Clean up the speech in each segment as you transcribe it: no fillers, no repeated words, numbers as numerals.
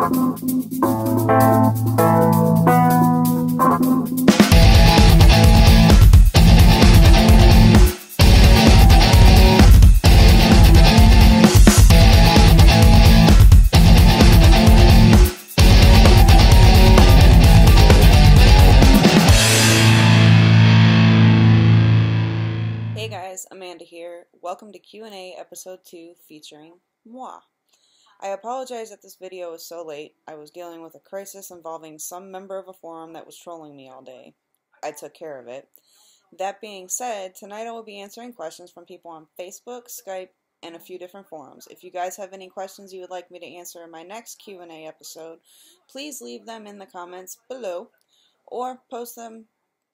Hey guys, Amanda here. Welcome to Q&A episode 2 featuring moi. I apologize that this video is so late. I was dealing with a crisis involving some member of a forum that was trolling me all day. I took care of it. That being said, tonight I will be answering questions from people on Facebook, Skype, and a few different forums. If you guys have any questions you would like me to answer in my next Q&A episode, please leave them in the comments below or post them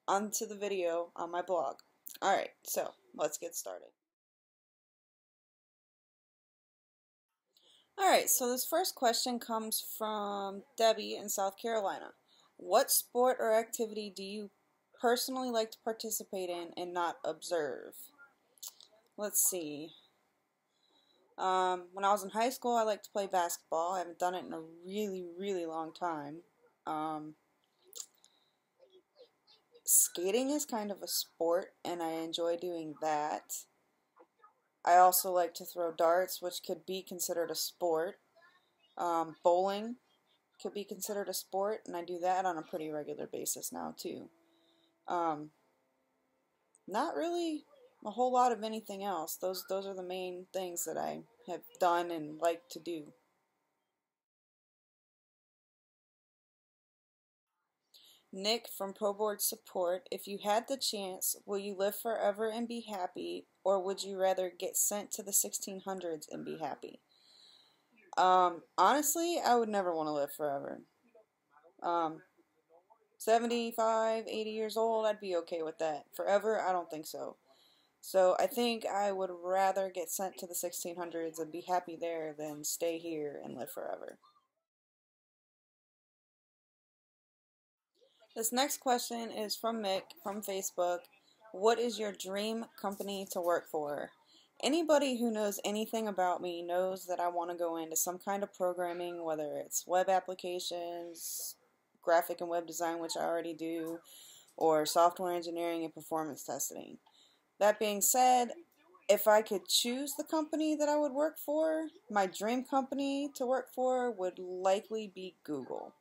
onto the video on my blog. Alright, so let's get started. Alright, so this first question comes from Debbie in South Carolina. What sport or activity do you personally like to participate in and not observe? Let's see. When I was in high school, I liked to play basketball. I haven't done it in a really long time. Skating is kind of a sport, and I enjoy doing that. I also like to throw darts, which could be considered a sport. Bowling could be considered a sport, and I do that on a pretty regular basis now, too. Not really a whole lot of anything else. Those are the main things that I have done and like to do. Nick from ProBoard Support, if you had the chance, will you live forever and be happy, or would you rather get sent to the 1600s and be happy? Honestly, I would never want to live forever. 75, 80 years old, I'd be okay with that. Forever, I don't think so. So I think I would rather get sent to the 1600s and be happy there than stay here and live forever. This next question is from Mick from Facebook. What is your dream company to work for? Anybody who knows anything about me knows that I want to go into some kind of programming, whether it's web applications, graphic and web design, which I already do, or software engineering and performance testing. That being said, if I could choose the company that I would work for, my dream company to work for would likely be Google.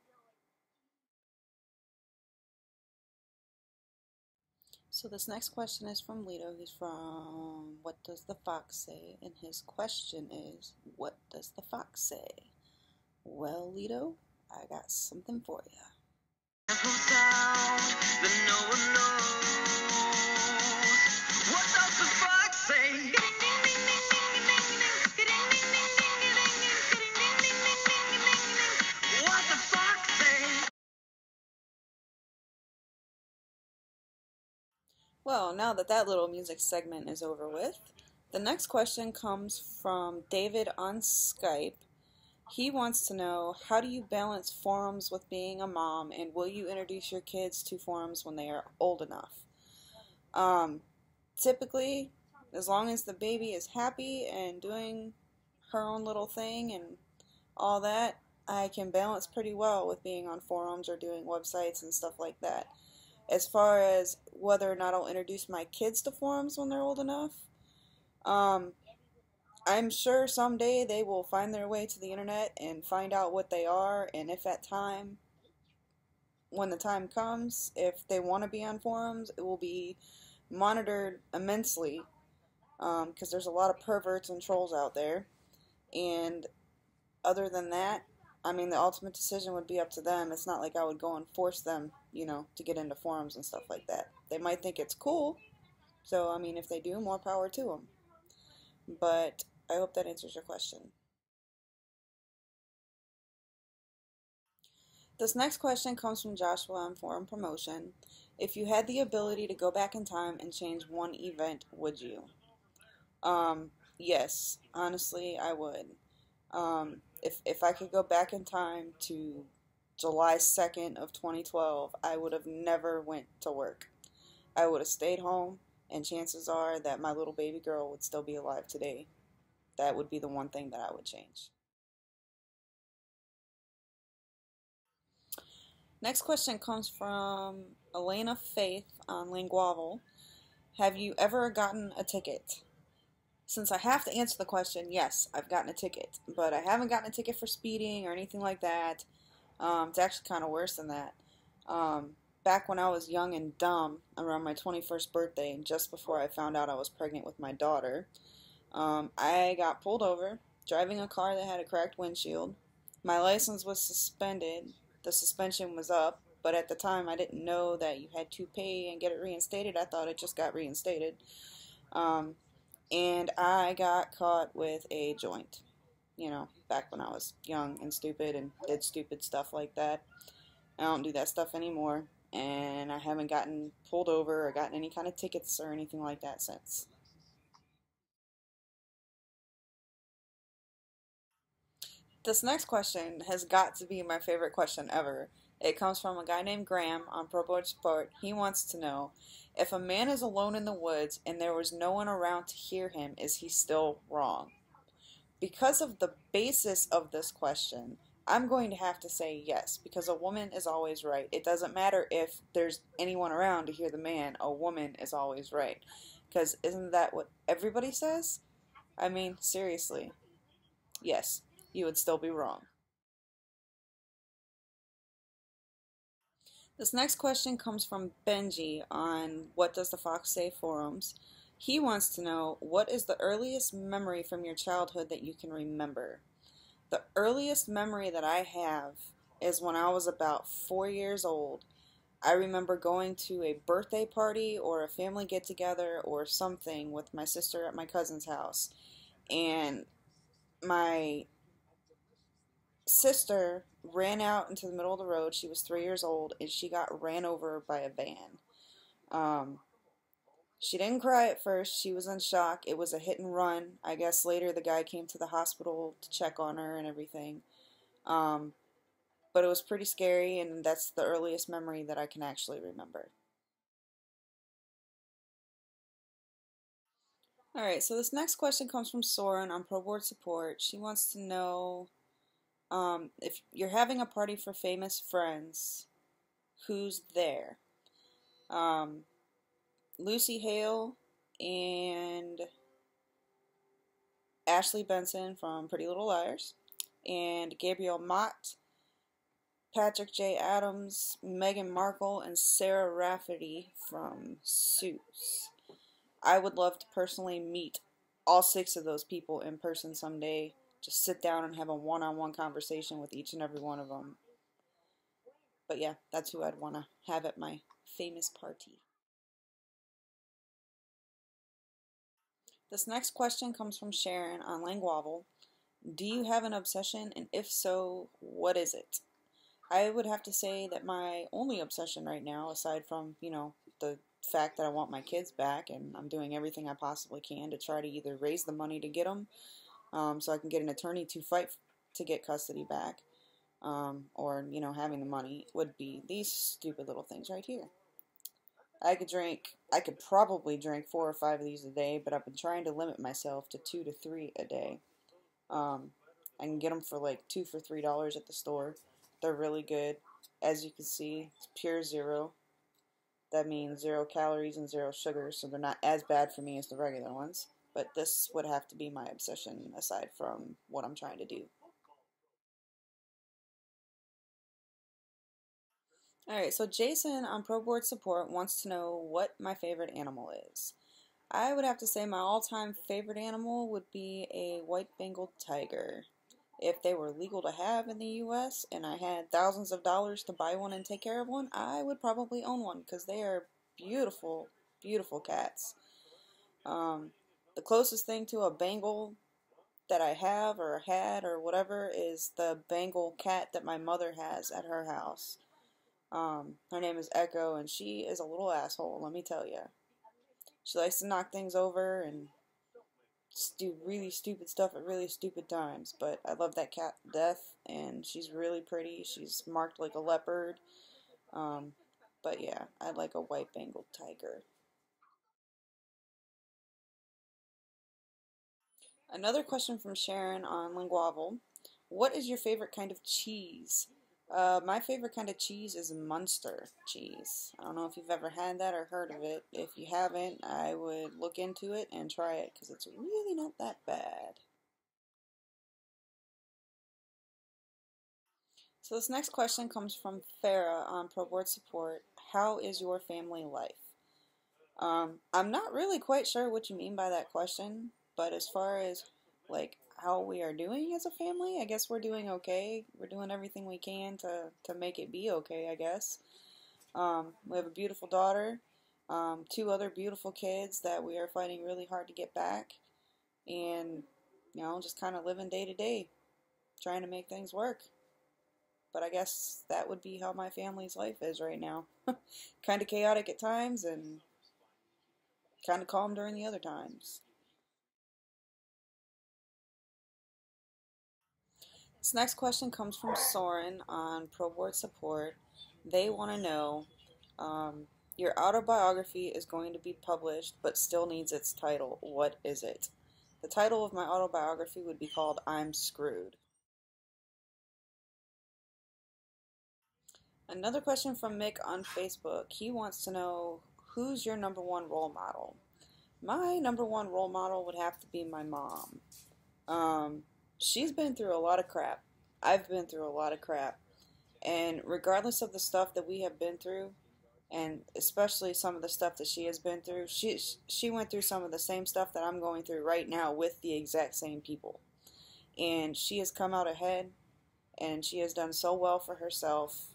So this next question is from Lito. He's from What Does the Fox Say? And his question is, what does the fox say? Well, Lito, I got something for you. What does the fox say? What the fox say? Well, now that that little music segment is over with, the next question comes from David on Skype. He wants to know, how do you balance forums with being a mom, and will you introduce your kids to forums when they are old enough? Typically, as long as the baby is happy and doing her own little thing and all that, I can balance pretty well with being on forums or doing websites and stuff like that. As far as whether or not I'll introduce my kids to forums when they're old enough, I'm sure someday they will find their way to the internet and find out what they are, and if when the time comes, if they want to be on forums, it will be monitored immensely, because there's a lot of perverts and trolls out there. And other than that, I mean, the ultimate decision would be up to them. It's not like I would go and force them, to get into forums and stuff like that. They might think it's cool, so, I mean, if they do, more power to them. But I hope that answers your question. This next question comes from Joshua on Forum Promotion. If you had the ability to go back in time and change one event, would you? Yes, honestly, I would. If I could go back in time to July 2nd of 2012, I would have never went to work. I would have stayed home, and chances are that my little baby girl would still be alive today. That would be the one thing that I would change. Next question comes from Elena Faith on Linguavel. Have you ever gotten a ticket? Since I have to answer the question, yes, I've gotten a ticket, but I haven't gotten a ticket for speeding or anything like that. It's actually kind of worse than that. Um, Back when I was young and dumb, around my 21st birthday, just before I found out I was pregnant with my daughter, I got pulled over driving a car that had a cracked windshield. My license was suspended. The suspension was up, but at the time I didn't know that you had to pay and get it reinstated. I thought it just got reinstated. Um, and I got caught with a joint. Back when I was young and stupid and did stupid stuff like that. I don't do that stuff anymore, and I haven't gotten pulled over or gotten any kind of tickets or anything like that since. This next question has got to be my favorite question ever. It comes from a guy named Graham on Pro Board Support. He wants to know, if a man is alone in the woods and there was no one around to hear him, is he still wrong? Because of the basis of this question, I'm going to have to say yes, because a woman is always right. It doesn't matter if there's anyone around to hear the man, a woman is always right. Because isn't that what everybody says? I mean, seriously. Yes, you would still be wrong. This next question comes from Benji on What Does the Fox Say forums. He wants to know, what is the earliest memory from your childhood that you can remember? The earliest memory that I have is when I was about 4 years old. I remember going to a birthday party or a family get together or something with my sister at my cousin's house. And my sister ran out into the middle of the road. She was 3 years old and she got ran over by a van. Um, she didn't cry at first. She was in shock. It was a hit and run. I guess later the guy came to the hospital to check on her and everything. Um, but it was pretty scary, and that's the earliest memory that I can actually remember. Alright, so this next question comes from Soren on Pro Board Support. She wants to know, if you're having a party for famous friends, who's there? Um, Lucy Hale and Ashley Benson from Pretty Little Liars, and Gabriel Mott, Patrick J. Adams, Meghan Markle, and Sarah Rafferty from Suits. I would love to personally meet all six of those people in person someday. Just sit down and have a one-on-one conversation with each and every one of them. But yeah, that's who I'd want to have at my famous party. This next question comes from Sharon on Langwavel. Do you have an obsession, and if so, what is it? I would have to say that my only obsession right now, aside from, the fact that I want my kids back, and I'm doing everything I possibly can to try to either raise the money to get them, so I can get an attorney to fight to get custody back, or, having the money, would be these stupid little things right here. I could probably drink 4 or 5 of these a day, but I've been trying to limit myself to 2 to 3 a day. I can get them for like $2 for $3 at the store. They're really good. As you can see, it's pure zero. That means 0 calories and 0 sugar, so they're not as bad for me as the regular ones. But this would have to be my obsession aside from what I'm trying to do. Alright, so Jason on Pro Board Support wants to know what my favorite animal is. I would have to say my all-time favorite animal would be a white Bengal tiger. If they were legal to have in the US and I had thousands of dollars to buy one and take care of one, I would probably own one because they are beautiful, beautiful cats. Um, the closest thing to a Bengal that I have or had or whatever is the Bengal cat that my mother has at her house. Her name is Echo, and she is a little asshole, let me tell you. She likes to knock things over and do really stupid stuff at really stupid times, but I love that cat to death, and she's really pretty. She's marked like a leopard. Um, but yeah, I'd like a white Bengal tiger. Another question from Sharon on Linguavel. What is your favorite kind of cheese? My favorite kind of cheese is Munster cheese. I don't know if you've ever had that or heard of it. If you haven't, I would look into it and try it because it's really not that bad. So this next question comes from Farah on Pro Board Support. How is your family life? I'm not really quite sure what you mean by that question, but as far as like how we are doing as a family, I guess we're doing okay. We're doing everything we can to make it be okay, I guess. We have a beautiful daughter, two other beautiful kids that we are fighting really hard to get back, and just kind of living day to day, trying to make things work. But I guess that would be how my family's life is right now. Kind of chaotic at times and kind of calm during the other times. This next question comes from Soren on Pro Board Support. They want to know, your autobiography is going to be published but still needs its title. What is it? The title of my autobiography would be called I'm Screwed. Another question from Mick on Facebook. He wants to know, who's your number one role model? My number one role model would have to be my mom. She's been through a lot of crap. I've been through a lot of crap. And regardless of the stuff that we have been through, and especially some of the stuff that she has been through, she went through some of the same stuff that I'm going through right now with the exact same people. And she has come out ahead, and she has done so well for herself.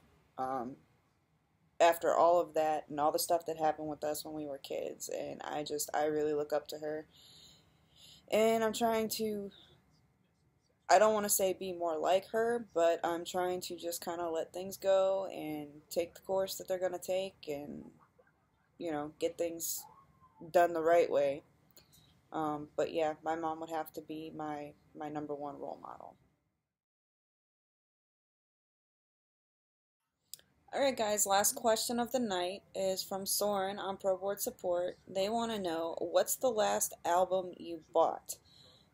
After all of that and all the stuff that happened with us when we were kids, and I really look up to her, and I'm trying to, I don't want to say be more like her, but I'm trying to just kind of let things go and take the course that they're going to take and, get things done the right way. But yeah, my mom would have to be my number one role model. Alright guys, last question of the night is from Soren on Pro Board Support. They want to know, what's the last album you bought?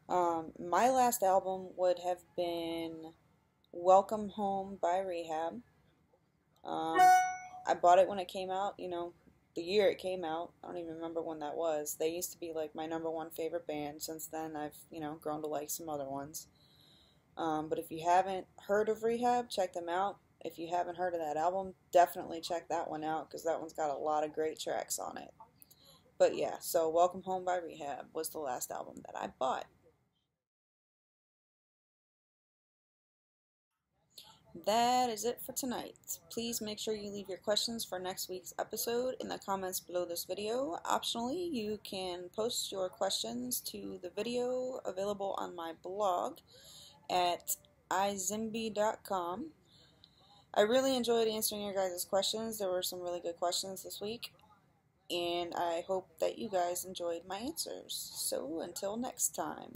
My last album would have been Welcome Home by Rehab. I bought it when it came out, the year it came out. I don't even remember when that was. They used to be like my number one favorite band. Since then, I've, grown to like some other ones. But if you haven't heard of Rehab, check them out. If you haven't heard of that album, definitely check that one out because that one's got a lot of great tracks on it. But yeah, so Welcome Home by Rehab was the last album that I bought. That is it for tonight. Please make sure you leave your questions for next week's episode in the comments below this video. Optionally, you can post your questions to the video available on my blog at iZimmbi.com. I really enjoyed answering your guys' questions. There were some really good questions this week, and I hope that you guys enjoyed my answers. So until next time.